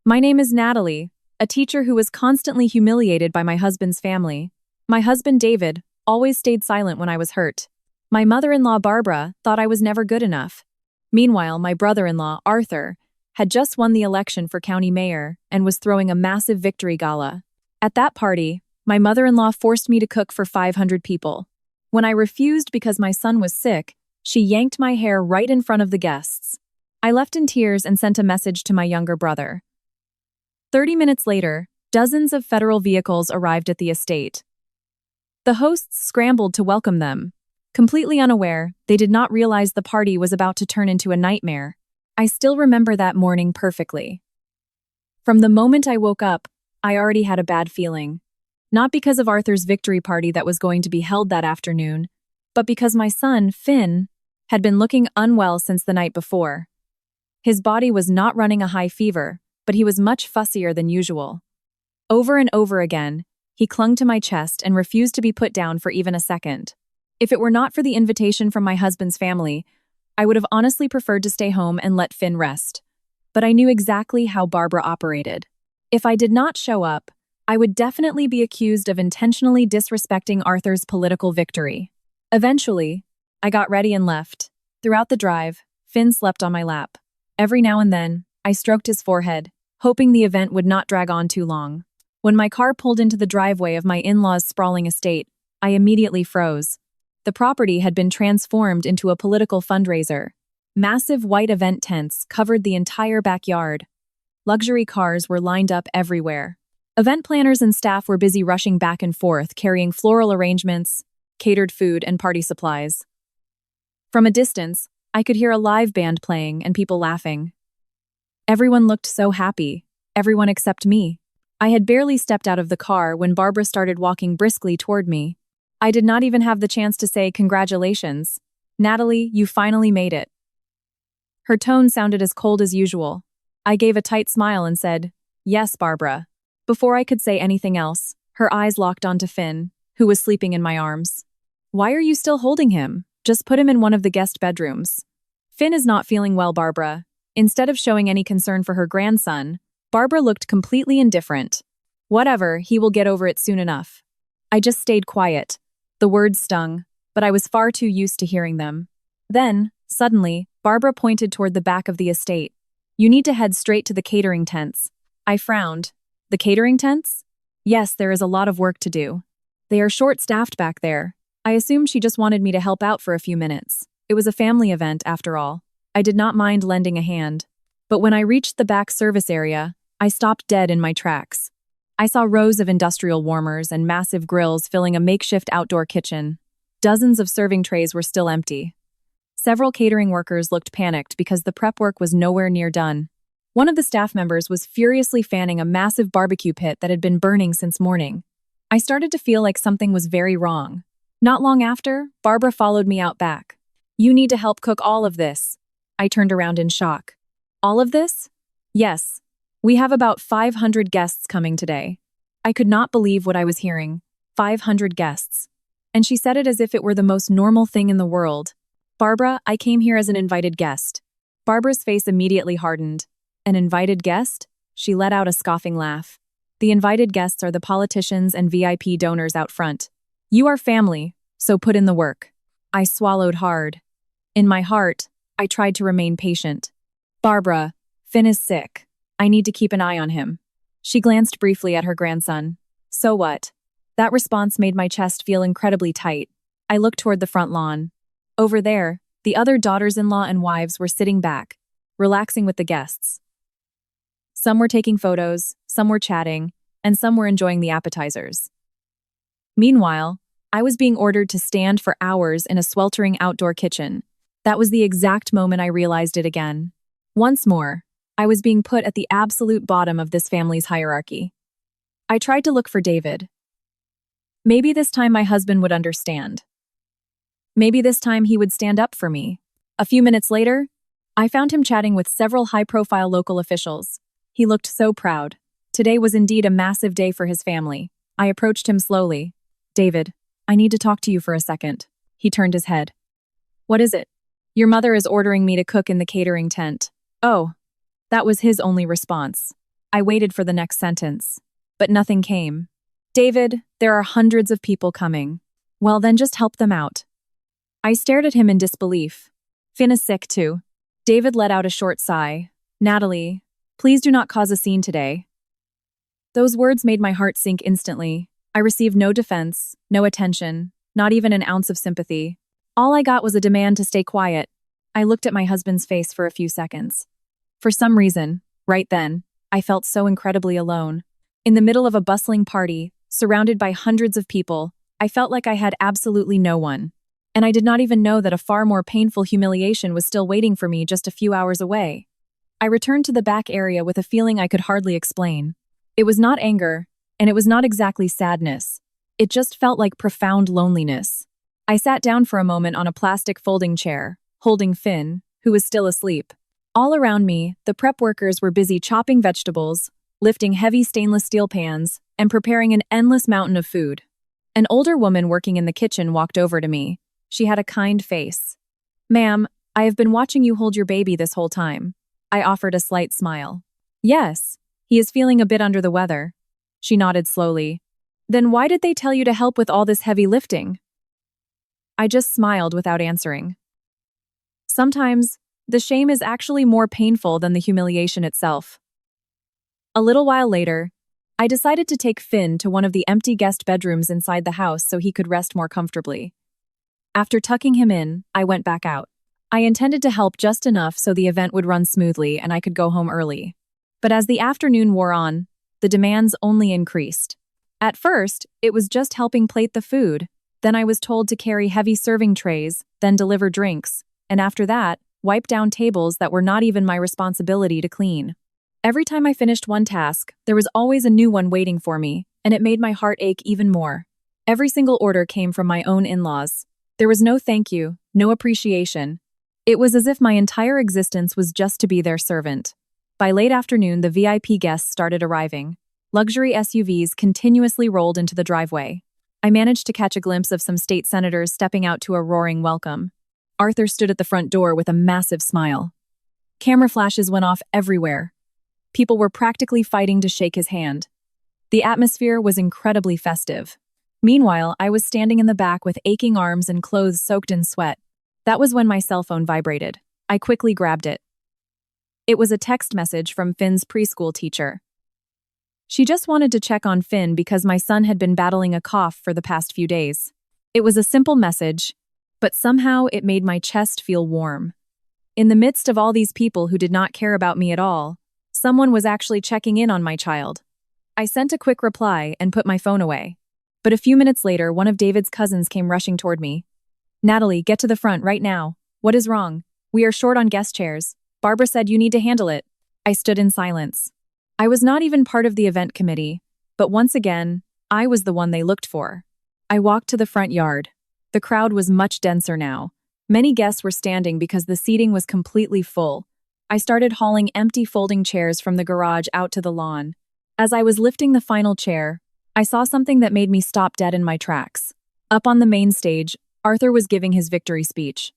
My name is Natalie, a teacher who was constantly humiliated by my husband's family. My husband, David, always stayed silent when I was hurt. My mother-in-law, Barbara, thought I was never good enough. Meanwhile, my brother-in-law, Arthur, had just won the election for county mayor and was throwing a massive victory gala. At that party, my mother-in-law forced me to cook for 500 people. When I refused because my son was sick, she yanked my hair right in front of the guests. I left in tears and sent a message to my younger brother. 30 minutes later, dozens of federal vehicles arrived at the estate. The hosts scrambled to welcome them. Completely unaware, they did not realize the party was about to turn into a nightmare. I still remember that morning perfectly. From the moment I woke up, I already had a bad feeling. Not because of Arthur's victory party that was going to be held that afternoon, but because my son, Finn, had been looking unwell since the night before. His body was not running a high fever, but he was much fussier than usual. Over and over again, he clung to my chest and refused to be put down for even a second. If it were not for the invitation from my husband's family, I would have honestly preferred to stay home and let Finn rest. But I knew exactly how Barbara operated. If I did not show up, I would definitely be accused of intentionally disrespecting Arthur's political victory. Eventually, I got ready and left. Throughout the drive, Finn slept on my lap. Every now and then, I stroked his forehead, hoping the event would not drag on too long. When my car pulled into the driveway of my in-laws' sprawling estate, I immediately froze. The property had been transformed into a political fundraiser. Massive white event tents covered the entire backyard. Luxury cars were lined up everywhere. Event planners and staff were busy rushing back and forth, carrying floral arrangements, catered food, and party supplies. From a distance, I could hear a live band playing and people laughing. Everyone looked so happy, everyone except me. I had barely stepped out of the car when Barbara started walking briskly toward me. I did not even have the chance to say congratulations. Natalie, you finally made it. Her tone sounded as cold as usual. I gave a tight smile and said, yes, Barbara. Before I could say anything else, her eyes locked onto Finn, who was sleeping in my arms. Why are you still holding him? Just put him in one of the guest bedrooms. Finn is not feeling well, Barbara. Instead of showing any concern for her grandson, Barbara looked completely indifferent. Whatever, he will get over it soon enough. I just stayed quiet. The words stung, but I was far too used to hearing them. Then, suddenly, Barbara pointed toward the back of the estate. You need to head straight to the catering tents. I frowned. The catering tents? Yes, there is a lot of work to do. They are short-staffed back there. I assumed she just wanted me to help out for a few minutes. It was a family event, after all. I did not mind lending a hand. But when I reached the back service area, I stopped dead in my tracks. I saw rows of industrial warmers and massive grills filling a makeshift outdoor kitchen. Dozens of serving trays were still empty. Several catering workers looked panicked because the prep work was nowhere near done. One of the staff members was furiously fanning a massive barbecue pit that had been burning since morning. I started to feel like something was very wrong. Not long after, Barbara followed me out back. You need to help cook all of this. I turned around in shock. All of this? Yes. We have about 500 guests coming today. I could not believe what I was hearing. 500 guests. And she said it as if it were the most normal thing in the world. Barbara, I came here as an invited guest. Barbara's face immediately hardened. An invited guest? She let out a scoffing laugh. The invited guests are the politicians and VIP donors out front. You are family, so put in the work. I swallowed hard. In my heart, I tried to remain patient. Barbara, Finn is sick. I need to keep an eye on him. She glanced briefly at her grandson. So what? That response made my chest feel incredibly tight. I looked toward the front lawn. Over there, the other daughters-in-law and wives were sitting back, relaxing with the guests. Some were taking photos, some were chatting, and some were enjoying the appetizers. Meanwhile, I was being ordered to stand for hours in a sweltering outdoor kitchen. That was the exact moment I realized it again. Once more, I was being put at the absolute bottom of this family's hierarchy. I tried to look for David. Maybe this time my husband would understand. Maybe this time he would stand up for me. A few minutes later, I found him chatting with several high-profile local officials. He looked so proud. Today was indeed a massive day for his family. I approached him slowly. David, I need to talk to you for a second. He turned his head. What is it? Your mother is ordering me to cook in the catering tent. Oh. That was his only response. I waited for the next sentence. But nothing came. David, there are hundreds of people coming. Well, then just help them out. I stared at him in disbelief. Finn is sick too. David let out a short sigh. Natalie, please do not cause a scene today. Those words made my heart sink instantly. I received no defense, no attention, not even an ounce of sympathy. All I got was a demand to stay quiet. I looked at my husband's face for a few seconds. For some reason, right then, I felt so incredibly alone. In the middle of a bustling party, surrounded by hundreds of people, I felt like I had absolutely no one. And I did not even know that a far more painful humiliation was still waiting for me just a few hours away. I returned to the back area with a feeling I could hardly explain. It was not anger, and it was not exactly sadness. It just felt like profound loneliness. I sat down for a moment on a plastic folding chair, holding Finn, who was still asleep. All around me, the prep workers were busy chopping vegetables, lifting heavy stainless steel pans, and preparing an endless mountain of food. An older woman working in the kitchen walked over to me. She had a kind face. "Ma'am, I have been watching you hold your baby this whole time." I offered a slight smile. "Yes, he is feeling a bit under the weather." She nodded slowly. "Then why did they tell you to help with all this heavy lifting?" I just smiled without answering. Sometimes, the shame is actually more painful than the humiliation itself. A little while later, I decided to take Finn to one of the empty guest bedrooms inside the house so he could rest more comfortably. After tucking him in, I went back out. I intended to help just enough so the event would run smoothly and I could go home early. But as the afternoon wore on, the demands only increased. At first, it was just helping plate the food. Then I was told to carry heavy serving trays, then deliver drinks, and after that, wipe down tables that were not even my responsibility to clean. Every time I finished one task, there was always a new one waiting for me, and it made my heart ache even more. Every single order came from my own in-laws. There was no thank you, no appreciation. It was as if my entire existence was just to be their servant. By late afternoon, the VIP guests started arriving. Luxury SUVs continuously rolled into the driveway. I managed to catch a glimpse of some state senators stepping out to a roaring welcome. Arthur stood at the front door with a massive smile. Camera flashes went off everywhere. People were practically fighting to shake his hand. The atmosphere was incredibly festive. Meanwhile, I was standing in the back with aching arms and clothes soaked in sweat. That was when my cell phone vibrated. I quickly grabbed it. It was a text message from Finn's preschool teacher. She just wanted to check on Finn because my son had been battling a cough for the past few days. It was a simple message, but somehow it made my chest feel warm. In the midst of all these people who did not care about me at all, someone was actually checking in on my child. I sent a quick reply and put my phone away. But a few minutes later, one of David's cousins came rushing toward me. "Natalie, get to the front right now. What is wrong? We are short on guest chairs. Barbara said you need to handle it." I stood in silence. I was not even part of the event committee, but once again, I was the one they looked for. I walked to the front yard. The crowd was much denser now. Many guests were standing because the seating was completely full. I started hauling empty folding chairs from the garage out to the lawn. As I was lifting the final chair, I saw something that made me stop dead in my tracks. Up on the main stage, Arthur was giving his victory speech.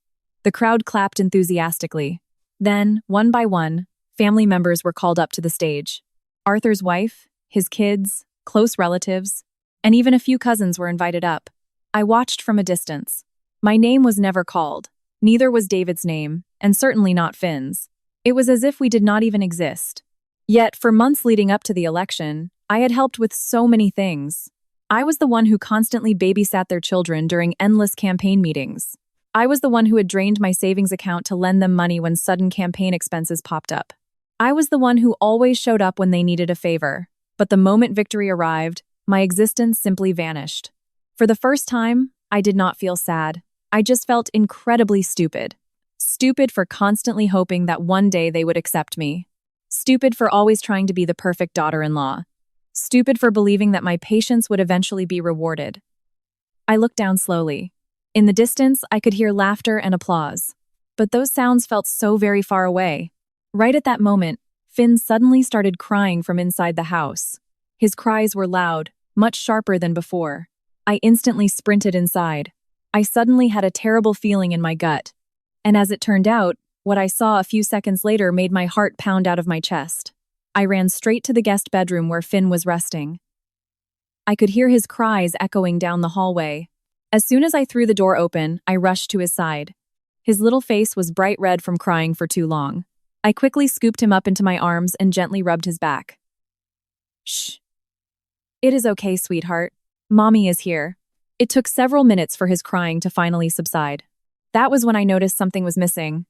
The crowd clapped enthusiastically. Then, one by one, family members were called up to the stage. Arthur's wife, his kids, close relatives, and even a few cousins were invited up. I watched from a distance. My name was never called. Neither was David's name, and certainly not Finn's. It was as if we did not even exist. Yet, for months leading up to the election, I had helped with so many things. I was the one who constantly babysat their children during endless campaign meetings. I was the one who had drained my savings account to lend them money when sudden campaign expenses popped up. I was the one who always showed up when they needed a favor. But the moment victory arrived, my existence simply vanished. For the first time, I did not feel sad. I just felt incredibly stupid. Stupid for constantly hoping that one day they would accept me. Stupid for always trying to be the perfect daughter-in-law. Stupid for believing that my patience would eventually be rewarded. I looked down slowly. In the distance, I could hear laughter and applause. But those sounds felt so very far away. Right at that moment, Finn suddenly started crying from inside the house. His cries were loud, much sharper than before. I instantly sprinted inside. I suddenly had a terrible feeling in my gut. And as it turned out, what I saw a few seconds later made my heart pound out of my chest. I ran straight to the guest bedroom where Finn was resting. I could hear his cries echoing down the hallway. As soon as I threw the door open, I rushed to his side. His little face was bright red from crying for too long. I quickly scooped him up into my arms and gently rubbed his back. Shh. It is okay, sweetheart. Mommy is here. It took several minutes for his crying to finally subside. That was when I noticed something was missing.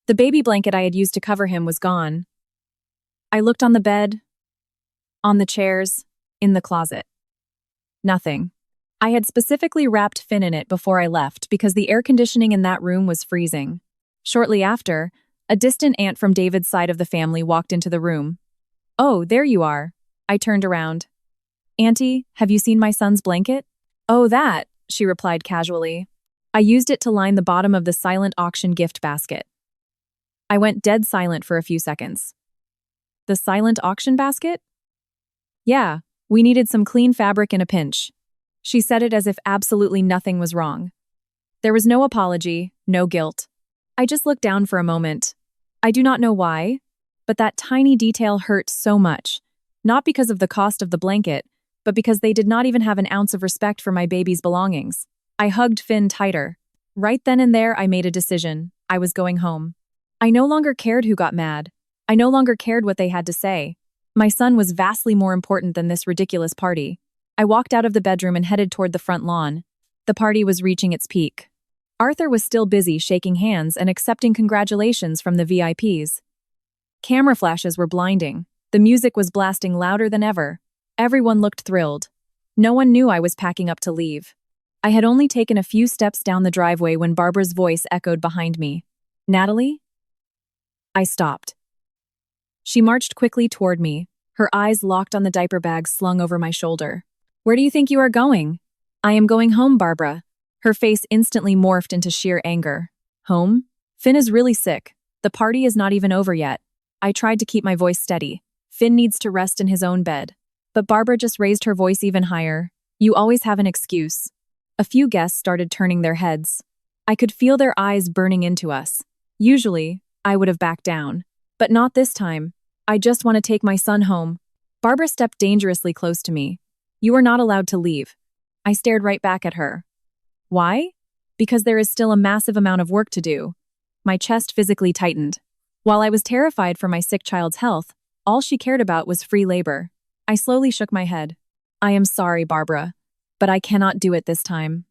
The baby blanket I had used to cover him was gone. I looked on the bed, on the chairs, in the closet. Nothing. I had specifically wrapped Finn in it before I left because the air conditioning in that room was freezing. Shortly after, a distant aunt from David's side of the family walked into the room. "Oh, there you are." I turned around. "Auntie, have you seen my son's blanket?" "Oh, that," she replied casually. I used it to line the bottom of the silent auction gift basket. I went dead silent for a few seconds. The silent auction basket? Yeah, we needed some clean fabric in a pinch. She said it as if absolutely nothing was wrong. There was no apology, no guilt. I just looked down for a moment. I do not know why, but that tiny detail hurt so much. Not because of the cost of the blanket, but because they did not even have an ounce of respect for my baby's belongings. I hugged Finn tighter. Right then and there, I made a decision. I was going home. I no longer cared who got mad. I no longer cared what they had to say. My son was vastly more important than this ridiculous party. I walked out of the bedroom and headed toward the front lawn. The party was reaching its peak. Arthur was still busy shaking hands and accepting congratulations from the VIPs. Camera flashes were blinding. The music was blasting louder than ever. Everyone looked thrilled. No one knew I was packing up to leave. I had only taken a few steps down the driveway when Barbara's voice echoed behind me. "Natalie?" I stopped. She marched quickly toward me, her eyes locked on the diaper bag slung over my shoulder. "Where do you think you are going?" "I am going home, Barbara." Her face instantly morphed into sheer anger. "Home? Finn is really sick. The party is not even over yet." I tried to keep my voice steady. "Finn needs to rest in his own bed." But Barbara just raised her voice even higher. "You always have an excuse." A few guests started turning their heads. I could feel their eyes burning into us. Usually, I would have backed down. But not this time. "I just want to take my son home." Barbara stepped dangerously close to me. "You are not allowed to leave." I stared right back at her. Why? Because there is still a massive amount of work to do. My chest physically tightened. While I was terrified for my sick child's health, all she cared about was free labor. I slowly shook my head. "I am sorry, Barbara, but I cannot do it this time."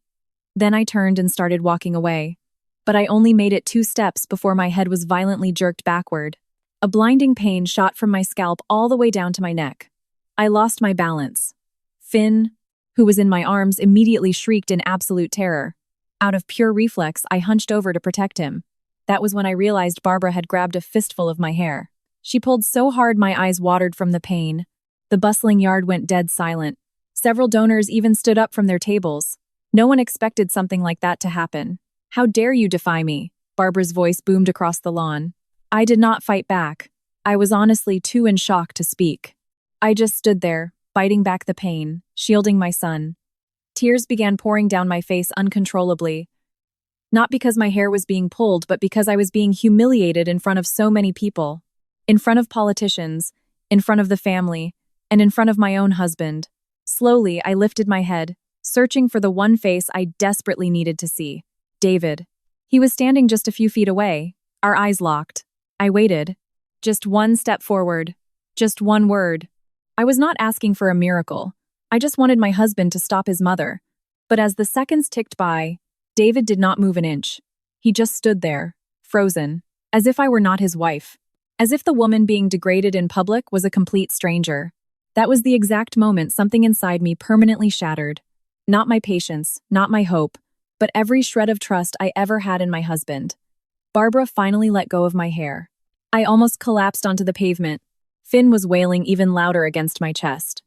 Then I turned and started walking away. But I only made it 2 steps before my head was violently jerked backward. A blinding pain shot from my scalp all the way down to my neck. I lost my balance. Finn, who was in my arms, immediately shrieked in absolute terror. Out of pure reflex, I hunched over to protect him. That was when I realized Barbara had grabbed a fistful of my hair. She pulled so hard my eyes watered from the pain. The bustling yard went dead silent. Several donors even stood up from their tables. No one expected something like that to happen. "How dare you defy me?" Barbara's voice boomed across the lawn. I did not fight back. I was honestly too in shock to speak. I just stood there, biting back the pain, shielding my son. Tears began pouring down my face uncontrollably. Not because my hair was being pulled, but because I was being humiliated in front of so many people. In front of politicians, in front of the family, and in front of my own husband. Slowly, I lifted my head, searching for the one face I desperately needed to see. David. He was standing just a few feet away, our eyes locked. I waited. Just one step forward. Just one word. I was not asking for a miracle. I just wanted my husband to stop his mother. But as the seconds ticked by, David did not move an inch. He just stood there, frozen, as if I were not his wife. As if the woman being degraded in public was a complete stranger. That was the exact moment something inside me permanently shattered. Not my patience, not my hope, but every shred of trust I ever had in my husband. Barbara finally let go of my hair. I almost collapsed onto the pavement. Finn was wailing even louder against my chest.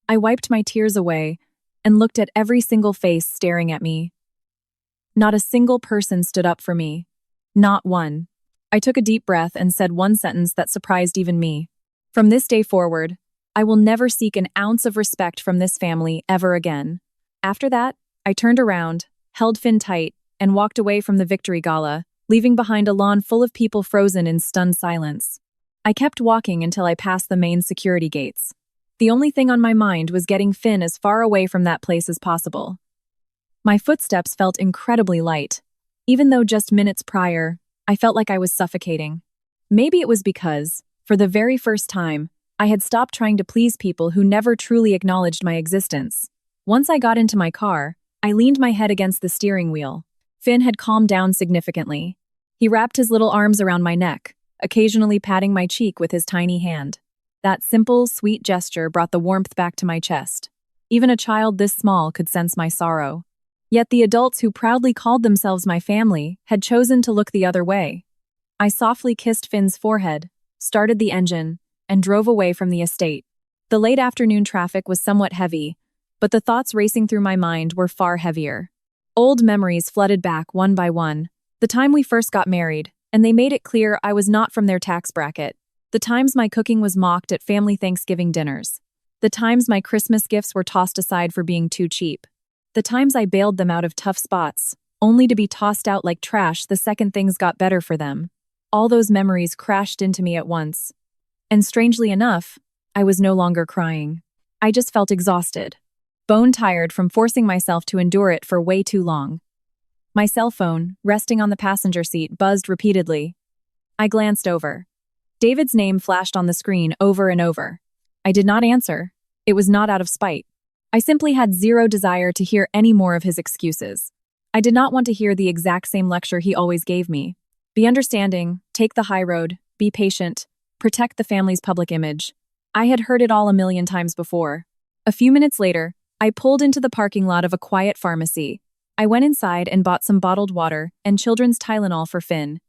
I wiped my tears away and looked at every single face staring at me. Not a single person stood up for me. Not one. I took a deep breath and said one sentence that surprised even me. From this day forward, I will never seek an ounce of respect from this family ever again. After that, I turned around, held Finn tight, and walked away from the victory gala, leaving behind a lawn full of people frozen in stunned silence. I kept walking until I passed the main security gates. The only thing on my mind was getting Finn as far away from that place as possible. My footsteps felt incredibly light. Even though just minutes prior, I felt like I was suffocating. Maybe it was because, for the very first time, I had stopped trying to please people who never truly acknowledged my existence. Once I got into my car, I leaned my head against the steering wheel. Finn had calmed down significantly. He wrapped his little arms around my neck, occasionally patting my cheek with his tiny hand. That simple, sweet gesture brought the warmth back to my chest. Even a child this small could sense my sorrow. Yet the adults who proudly called themselves my family had chosen to look the other way. I softly kissed Finn's forehead, started the engine, and drove away from the estate. The late afternoon traffic was somewhat heavy, but the thoughts racing through my mind were far heavier. Old memories flooded back one by one. The time we first got married, and they made it clear I was not from their tax bracket. The times my cooking was mocked at family Thanksgiving dinners. The times my Christmas gifts were tossed aside for being too cheap. The times I bailed them out of tough spots, only to be tossed out like trash the second things got better for them. All those memories crashed into me at once. And strangely enough, I was no longer crying. I just felt exhausted, bone-tired from forcing myself to endure it for way too long. My cell phone, resting on the passenger seat, buzzed repeatedly. I glanced over. David's name flashed on the screen over and over. I did not answer. It was not out of spite. I simply had zero desire to hear any more of his excuses. I did not want to hear the exact same lecture he always gave me. Be understanding, take the high road, be patient, protect the family's public image. I had heard it all a million times before. A few minutes later, I pulled into the parking lot of a quiet pharmacy. I went inside and bought some bottled water and children's Tylenol for Finn.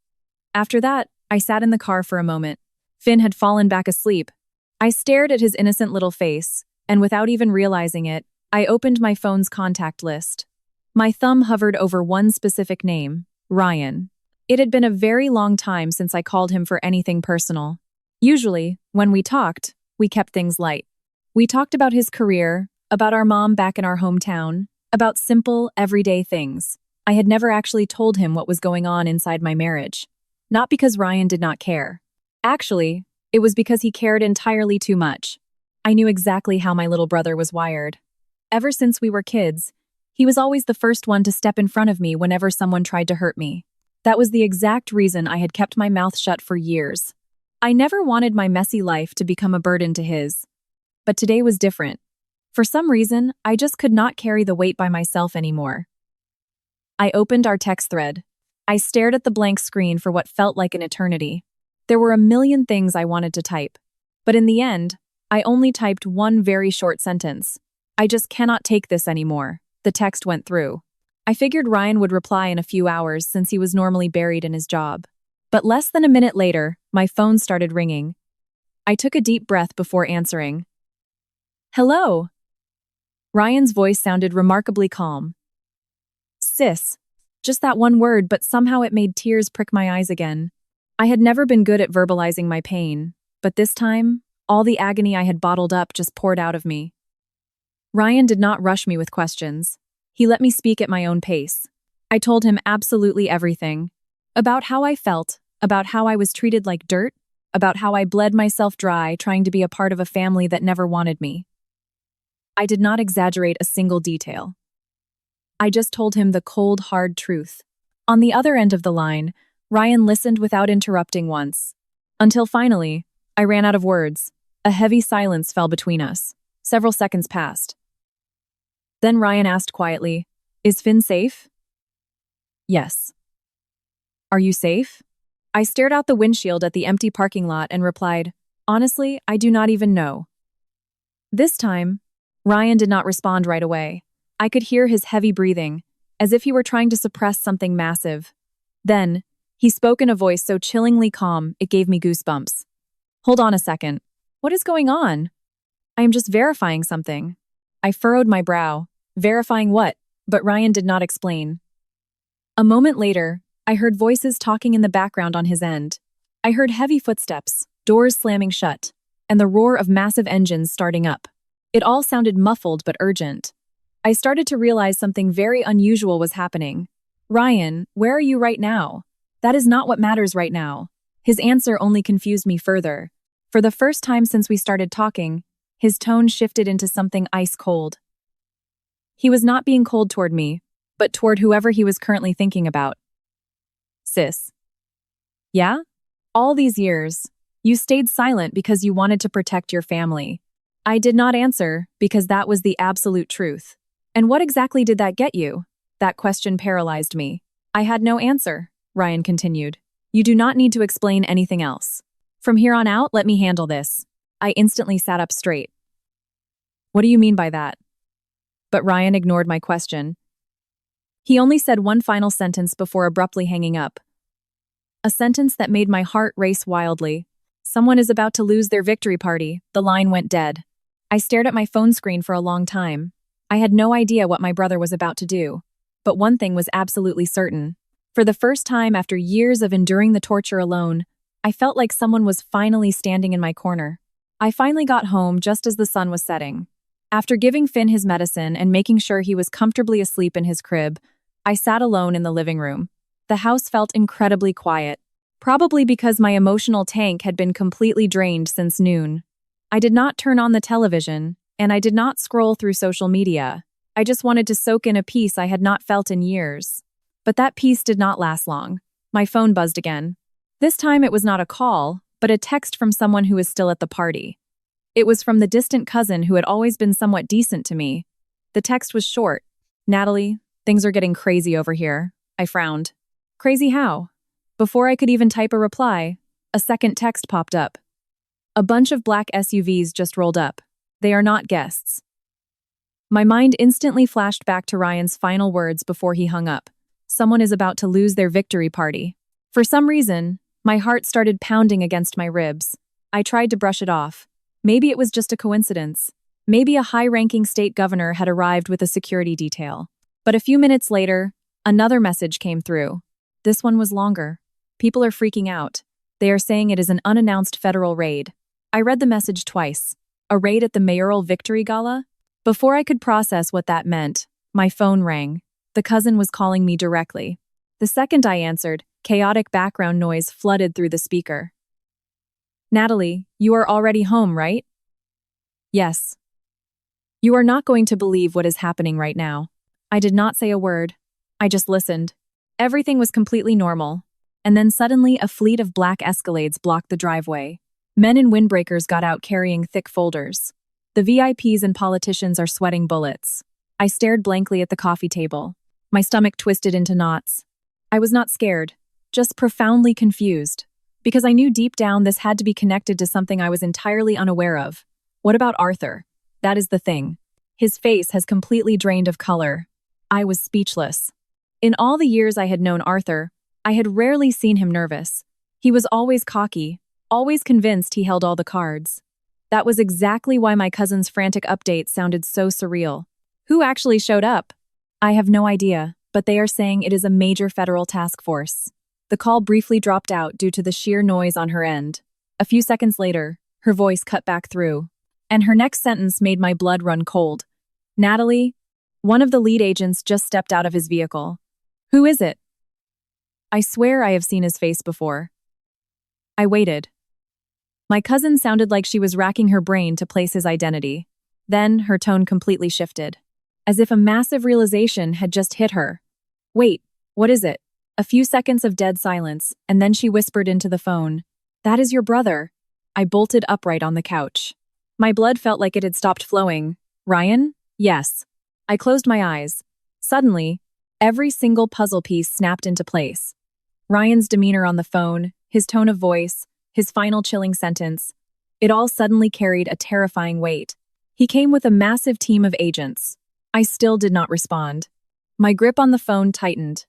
After that, I sat in the car for a moment. Finn had fallen back asleep. I stared at his innocent little face, and without even realizing it, I opened my phone's contact list. My thumb hovered over one specific name, Ryan. It had been a very long time since I called him for anything personal. Usually, when we talked, we kept things light. We talked about his career, about our mom back in our hometown, about simple, everyday things. I had never actually told him what was going on inside my marriage. Not because Ryan did not care. Actually, it was because he cared entirely too much. I knew exactly how my little brother was wired. Ever since we were kids, he was always the first one to step in front of me whenever someone tried to hurt me. That was the exact reason I had kept my mouth shut for years. I never wanted my messy life to become a burden to his. But today was different. For some reason, I just could not carry the weight by myself anymore. I opened our text thread. I stared at the blank screen for what felt like an eternity. There were a million things I wanted to type. But in the end, I only typed one very short sentence. I just cannot take this anymore. The text went through. I figured Ryan would reply in a few hours since he was normally buried in his job. But less than a minute later, my phone started ringing. I took a deep breath before answering. Hello. Ryan's voice sounded remarkably calm. Sis. Just that one word, but somehow it made tears prick my eyes again. I had never been good at verbalizing my pain, but this time, all the agony I had bottled up just poured out of me. Ryan did not rush me with questions. He let me speak at my own pace. I told him absolutely everything. About how I felt, about how I was treated like dirt, about how I bled myself dry trying to be a part of a family that never wanted me. I did not exaggerate a single detail. I just told him the cold, hard truth. On the other end of the line, Ryan listened without interrupting once. Until finally, I ran out of words. A heavy silence fell between us. Several seconds passed. Then Ryan asked quietly, "Is Finn safe?" "Yes." "Are you safe?" I stared out the windshield at the empty parking lot and replied, "Honestly, I do not even know." This time, Ryan did not respond right away. I could hear his heavy breathing, as if he were trying to suppress something massive. Then, he spoke in a voice so chillingly calm it gave me goosebumps. "Hold on a second. What is going on?" "I am just verifying something." I furrowed my brow. Verifying what? But Ryan did not explain. A moment later, I heard voices talking in the background on his end. I heard heavy footsteps, doors slamming shut, and the roar of massive engines starting up. It all sounded muffled but urgent. I started to realize something very unusual was happening. "Ryan, where are you right now? That is not what matters right now." His answer only confused me further. For the first time since we started talking, his tone shifted into something ice-cold. He was not being cold toward me, but toward whoever he was currently thinking about. Sis. Yeah? All these years, you stayed silent because you wanted to protect your family. I did not answer because that was the absolute truth. And what exactly did that get you? That question paralyzed me. I had no answer, Ryan continued. You do not need to explain anything else. From here on out, let me handle this. I instantly sat up straight. What do you mean by that? But Ryan ignored my question. He only said one final sentence before abruptly hanging up. A sentence that made my heart race wildly. Someone is about to lose their victory party. The line went dead. I stared at my phone screen for a long time. I had no idea what my brother was about to do. But one thing was absolutely certain. For the first time after years of enduring the torture alone, I felt like someone was finally standing in my corner. I finally got home just as the sun was setting. After giving Finn his medicine and making sure he was comfortably asleep in his crib, I sat alone in the living room. The house felt incredibly quiet, probably because my emotional tank had been completely drained since noon. I did not turn on the television, and I did not scroll through social media. I just wanted to soak in a peace I had not felt in years. But that peace did not last long. My phone buzzed again. This time it was not a call, but a text from someone who was still at the party. It was from the distant cousin who had always been somewhat decent to me. The text was short. Natalie, things are getting crazy over here. I frowned. Crazy how? Before I could even type a reply, a second text popped up. A bunch of black SUVs just rolled up. They are not guests. My mind instantly flashed back to Ryan's final words before he hung up. Someone is about to lose their victory party. For some reason, my heart started pounding against my ribs. I tried to brush it off. Maybe it was just a coincidence. Maybe a high-ranking state governor had arrived with a security detail. But a few minutes later, another message came through. This one was longer. People are freaking out. They are saying it is an unannounced federal raid. I read the message twice. A raid at the mayoral victory gala? Before I could process what that meant, my phone rang. The cousin was calling me directly. The second I answered, chaotic background noise flooded through the speaker. Natalie, you are already home, right? Yes. You are not going to believe what is happening right now. I did not say a word. I just listened. Everything was completely normal. And then suddenly a fleet of black Escalades blocked the driveway. Men in windbreakers got out carrying thick folders. The VIPs and politicians are sweating bullets. I stared blankly at the coffee table. My stomach twisted into knots. I was not scared, just profoundly confused, because I knew deep down this had to be connected to something I was entirely unaware of. What about Arthur? That is the thing. His face has completely drained of color. I was speechless. In all the years I had known Arthur, I had rarely seen him nervous. He was always cocky, always convinced he held all the cards. That was exactly why my cousin's frantic updates sounded so surreal. Who actually showed up? I have no idea, but they are saying it is a major federal task force. The call briefly dropped out due to the sheer noise on her end. A few seconds later, her voice cut back through, and her next sentence made my blood run cold. Natalie, one of the lead agents just stepped out of his vehicle. Who is it? I swear I have seen his face before. I waited. My cousin sounded like she was racking her brain to place his identity. Then her tone completely shifted, as if a massive realization had just hit her. Wait, what is it? A few seconds of dead silence, and then she whispered into the phone. That is your brother. I bolted upright on the couch. My blood felt like it had stopped flowing. Ryan? Yes. I closed my eyes. Suddenly, every single puzzle piece snapped into place. Ryan's demeanor on the phone, his tone of voice, his final chilling sentence. It all suddenly carried a terrifying weight. He came with a massive team of agents. I still did not respond. My grip on the phone tightened.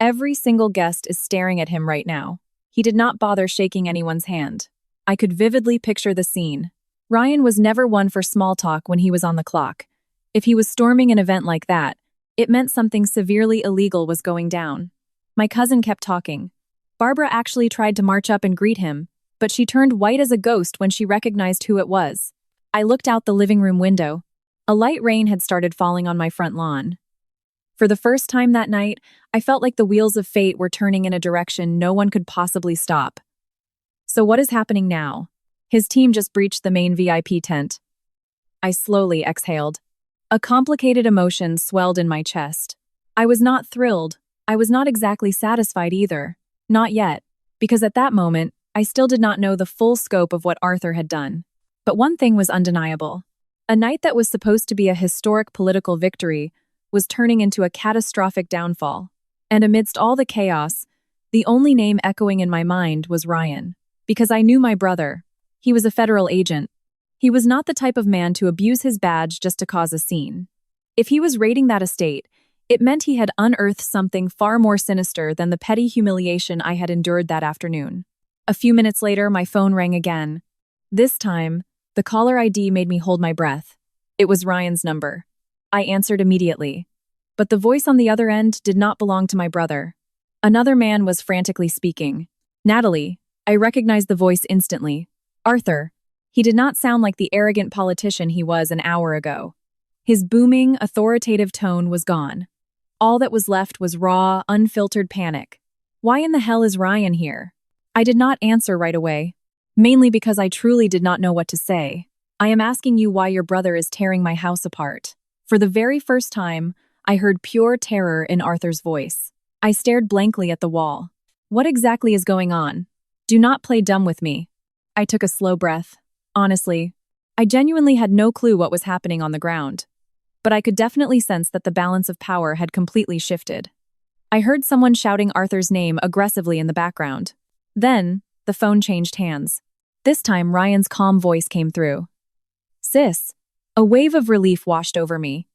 Every single guest is staring at him right now. He did not bother shaking anyone's hand. I could vividly picture the scene. Ryan was never one for small talk when he was on the clock. If he was storming an event like that, it meant something severely illegal was going down. My cousin kept talking. Barbara actually tried to march up and greet him, but she turned white as a ghost when she recognized who it was. I looked out the living room window. A light rain had started falling on my front lawn. For the first time that night, I felt like the wheels of fate were turning in a direction no one could possibly stop. So what is happening now? His team just breached the main VIP tent. I slowly exhaled. A complicated emotion swelled in my chest. I was not thrilled. I was not exactly satisfied either. Not yet, because at that moment, I still did not know the full scope of what Arthur had done. But one thing was undeniable. A night that was supposed to be a historic political victory was turning into a catastrophic downfall. And amidst all the chaos, the only name echoing in my mind was Ryan. Because I knew my brother. He was a federal agent. He was not the type of man to abuse his badge just to cause a scene. If he was raiding that estate, it meant he had unearthed something far more sinister than the petty humiliation I had endured that afternoon. A few minutes later, my phone rang again. This time, the caller ID made me hold my breath. It was Ryan's number. I answered immediately. But the voice on the other end did not belong to my brother. Another man was frantically speaking. Natalie. I recognized the voice instantly. Arthur. He did not sound like the arrogant politician he was an hour ago. His booming, authoritative tone was gone. All that was left was raw, unfiltered panic. Why in the hell is Ryan here? I did not answer right away, mainly because I truly did not know what to say. I am asking you why your brother is tearing my house apart. For the very first time, I heard pure terror in Arthur's voice. I stared blankly at the wall. What exactly is going on? Do not play dumb with me. I took a slow breath. Honestly, I genuinely had no clue what was happening on the ground. But I could definitely sense that the balance of power had completely shifted. I heard someone shouting Arthur's name aggressively in the background. Then, the phone changed hands. This time, Ryan's calm voice came through. Sis. A wave of relief washed over me.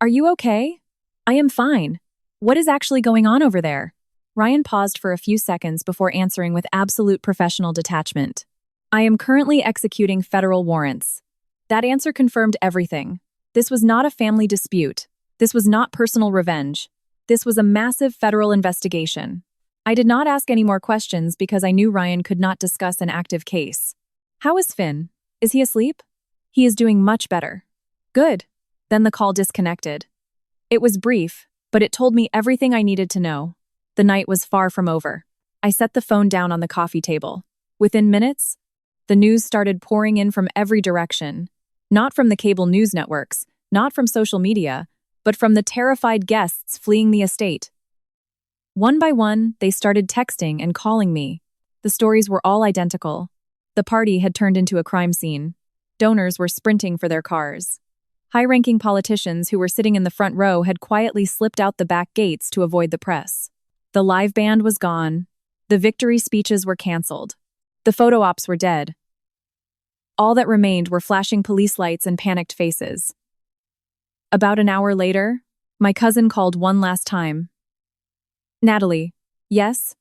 Are you okay? I am fine. What is actually going on over there? Ryan paused for a few seconds before answering with absolute professional detachment. I am currently executing federal warrants. That answer confirmed everything. This was not a family dispute. This was not personal revenge. This was a massive federal investigation. I did not ask any more questions because I knew Ryan could not discuss an active case. How is Finn? Is he asleep? He is doing much better. Good. Then the call disconnected. It was brief, but it told me everything I needed to know. The night was far from over. I set the phone down on the coffee table. Within minutes, the news started pouring in from every direction. Not from the cable news networks, not from social media, but from the terrified guests fleeing the estate. One by one, they started texting and calling me. The stories were all identical. The party had turned into a crime scene. Donors were sprinting for their cars. High-ranking politicians who were sitting in the front row had quietly slipped out the back gates to avoid the press. The live band was gone. The victory speeches were canceled. The photo ops were dead. All that remained were flashing police lights and panicked faces. About an hour later, my cousin called one last time. Natalie, yes?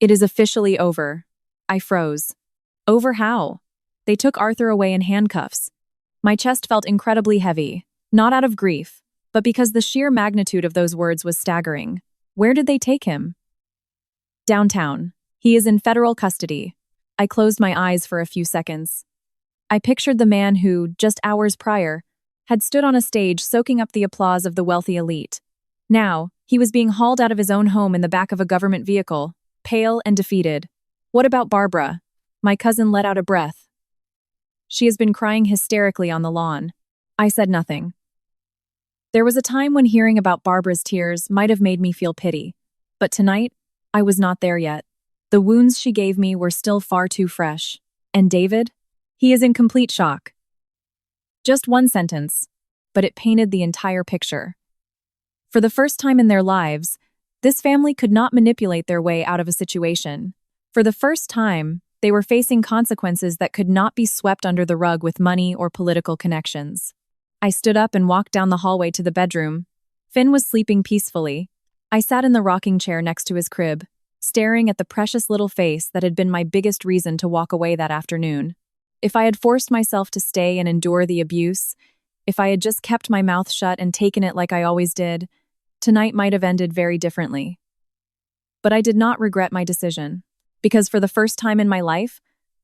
It is officially over. I froze. Over how? They took Arthur away in handcuffs. My chest felt incredibly heavy, not out of grief, but because the sheer magnitude of those words was staggering. Where did they take him? Downtown. He is in federal custody. I closed my eyes for a few seconds. I pictured the man who, just hours prior, had stood on a stage soaking up the applause of the wealthy elite. Now, he was being hauled out of his own home in the back of a government vehicle, pale and defeated. What about Barbara? My cousin let out a breath. She has been crying hysterically on the lawn. I said nothing. There was a time when hearing about Barbara's tears might have made me feel pity. But tonight, I was not there yet. The wounds she gave me were still far too fresh. And David? He is in complete shock. Just one sentence, but it painted the entire picture. For the first time in their lives, this family could not manipulate their way out of a situation. For the first time, they were facing consequences that could not be swept under the rug with money or political connections. I stood up and walked down the hallway to the bedroom. Finn was sleeping peacefully. I sat in the rocking chair next to his crib, staring at the precious little face that had been my biggest reason to walk away that afternoon. If I had forced myself to stay and endure the abuse, if I had just kept my mouth shut and taken it like I always did, tonight might have ended very differently. But I did not regret my decision, because for the first time in my life,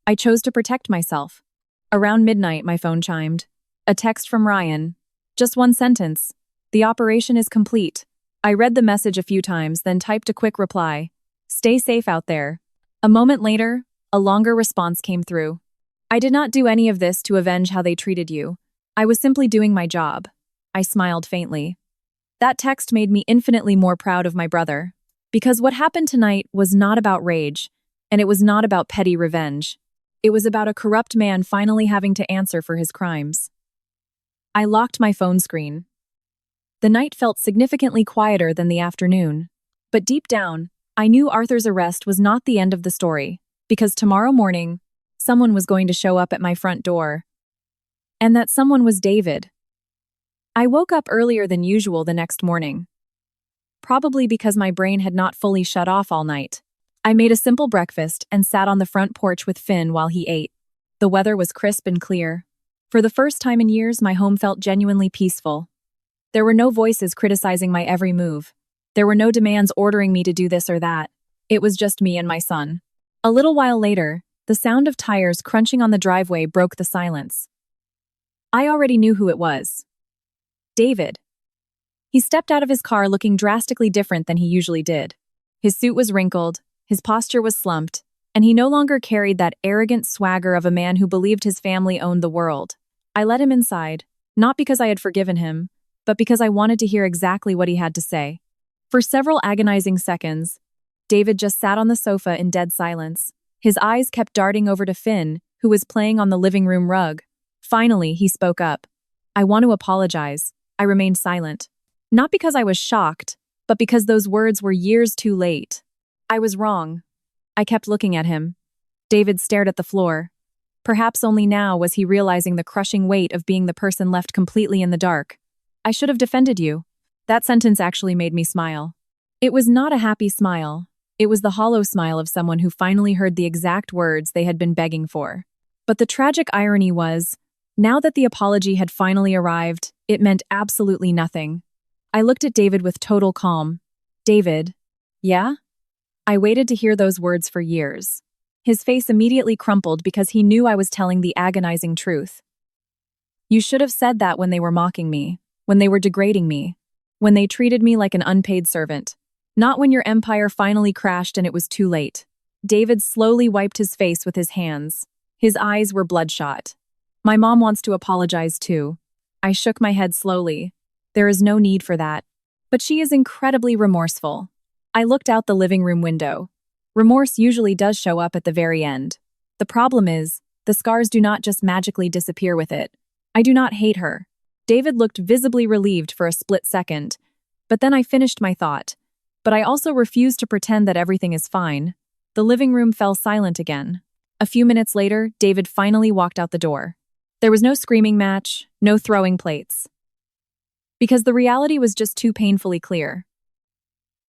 I chose to protect myself. Around midnight, my phone chimed. A text from Ryan. Just one sentence. The operation is complete. I read the message a few times, then typed a quick reply. Stay safe out there. A moment later, A longer response came through. I did not do any of this to avenge how they treated you. I was simply doing my job. I smiled faintly. That text made me infinitely more proud of my brother. Because what happened tonight was not about rage, and it was not about petty revenge. It was about a corrupt man finally having to answer for his crimes. I locked my phone screen. The night felt significantly quieter than the afternoon. But deep down, I knew Arthur's arrest was not the end of the story, because tomorrow morning, someone was going to show up at my front door. And that someone was David. I woke up earlier than usual the next morning. Probably because my brain had not fully shut off all night. I made a simple breakfast and sat on the front porch with Finn while he ate. The weather was crisp and clear. For the first time in years, my home felt genuinely peaceful. There were no voices criticizing my every move. There were no demands ordering me to do this or that. It was just me and my son. A little while later, the sound of tires crunching on the driveway broke the silence. I already knew who it was. David. He stepped out of his car looking drastically different than he usually did. His suit was wrinkled, his posture was slumped, and he no longer carried that arrogant swagger of a man who believed his family owned the world. I let him inside, not because I had forgiven him, but because I wanted to hear exactly what he had to say. For several agonizing seconds, David just sat on the sofa in dead silence. His eyes kept darting over to Finn, who was playing on the living room rug. Finally, he spoke up. I want to apologize. I remained silent. Not because I was shocked, but because those words were years too late. I was wrong. I kept looking at him. David stared at the floor. Perhaps only now was he realizing the crushing weight of being the person left completely in the dark. I should have defended you. That sentence actually made me smile. It was not a happy smile. It was the hollow smile of someone who finally heard the exact words they had been begging for. But the tragic irony was, now that the apology had finally arrived, it meant absolutely nothing. I looked at David with total calm. David, yeah? I waited to hear those words for years. His face immediately crumpled because he knew I was telling the agonizing truth. You should have said that when they were mocking me, when they were degrading me, when they treated me like an unpaid servant. Not when your empire finally crashed and it was too late. David slowly wiped his face with his hands. His eyes were bloodshot. My mom wants to apologize too. I shook my head slowly. There is no need for that. But she is incredibly remorseful. I looked out the living room window. Remorse usually does show up at the very end. The problem is, the scars do not just magically disappear with it. I do not hate her. David looked visibly relieved for a split second. But then I finished my thought. But I also refused to pretend that everything is fine. The living room fell silent again. A few minutes later, David finally walked out the door. There was no screaming match, no throwing plates. Because the reality was just too painfully clear.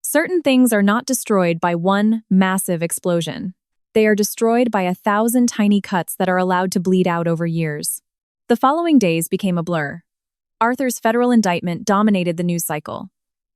Certain things are not destroyed by one massive explosion. They are destroyed by 1,000 tiny cuts that are allowed to bleed out over years. The following days became a blur. Arthur's federal indictment dominated the news cycle.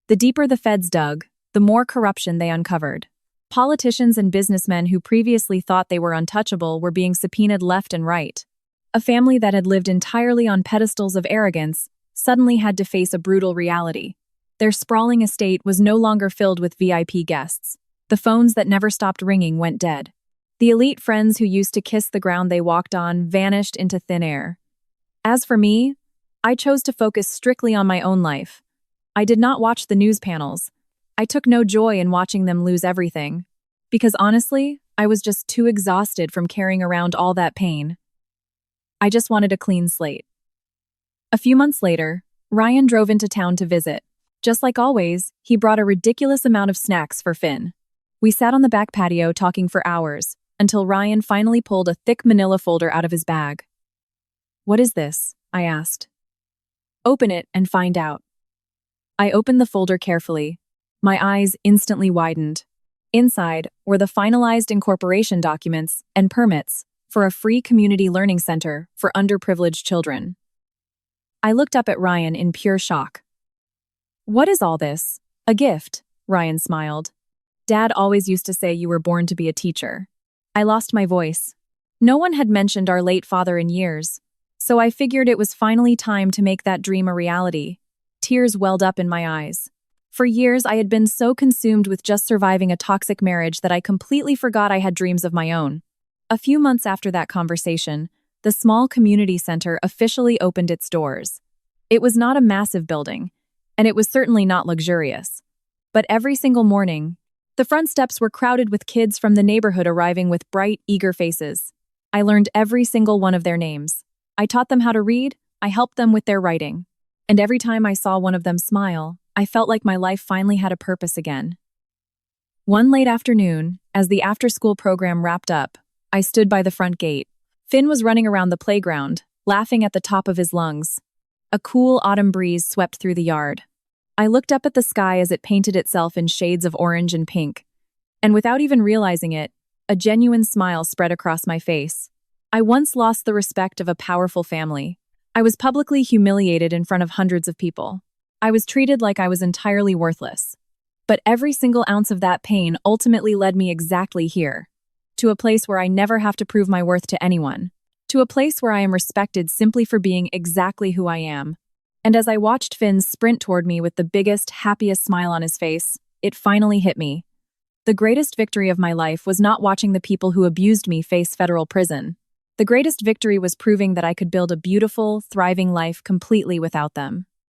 The deeper the feds dug, the more corruption they uncovered. Politicians and businessmen who previously thought they were untouchable were being subpoenaed left and right. A family that had lived entirely on pedestals of arrogance suddenly had to face a brutal reality. Their sprawling estate was no longer filled with VIP guests. The phones that never stopped ringing went dead. The elite friends who used to kiss the ground they walked on vanished into thin air. As for me, I chose to focus strictly on my own life. I did not watch the news panels. I took no joy in watching them lose everything. Because honestly, I was just too exhausted from carrying around all that pain. I just wanted a clean slate. A few months later, Ryan drove into town to visit. Just like always, he brought a ridiculous amount of snacks for Finn. We sat on the back patio talking for hours, until Ryan finally pulled a thick manila folder out of his bag. "What is this?" I asked. "Open it and find out." I opened the folder carefully. My eyes instantly widened. Inside were the finalized incorporation documents and permits for a free community learning center for underprivileged children. I looked up at Ryan in pure shock. "What is all this? A gift?" Ryan smiled. "Dad always used to say you were born to be a teacher." I lost my voice. No one had mentioned our late father in years, so I figured it was finally time to make that dream a reality. Tears welled up in my eyes. For years, I had been so consumed with just surviving a toxic marriage that I completely forgot I had dreams of my own. A few months after that conversation, the small community center officially opened its doors. It was not a massive building, and it was certainly not luxurious. But every single morning, the front steps were crowded with kids from the neighborhood arriving with bright, eager faces. I learned every single one of their names. I taught them how to read, I helped them with their writing. And every time I saw one of them smile, I felt like my life finally had a purpose again. One late afternoon, as the after-school program wrapped up, I stood by the front gate. Finn was running around the playground, laughing at the top of his lungs. A cool autumn breeze swept through the yard. I looked up at the sky as it painted itself in shades of orange and pink. And without even realizing it, a genuine smile spread across my face. I once lost the respect of a powerful family. I was publicly humiliated in front of hundreds of people. I was treated like I was entirely worthless. But every single ounce of that pain ultimately led me exactly here. To a place where I never have to prove my worth to anyone. To a place where I am respected simply for being exactly who I am. And as I watched Finn sprint toward me with the biggest, happiest smile on his face, it finally hit me. The greatest victory of my life was not watching the people who abused me face federal prison. The greatest victory was proving that I could build a beautiful, thriving life completely without them.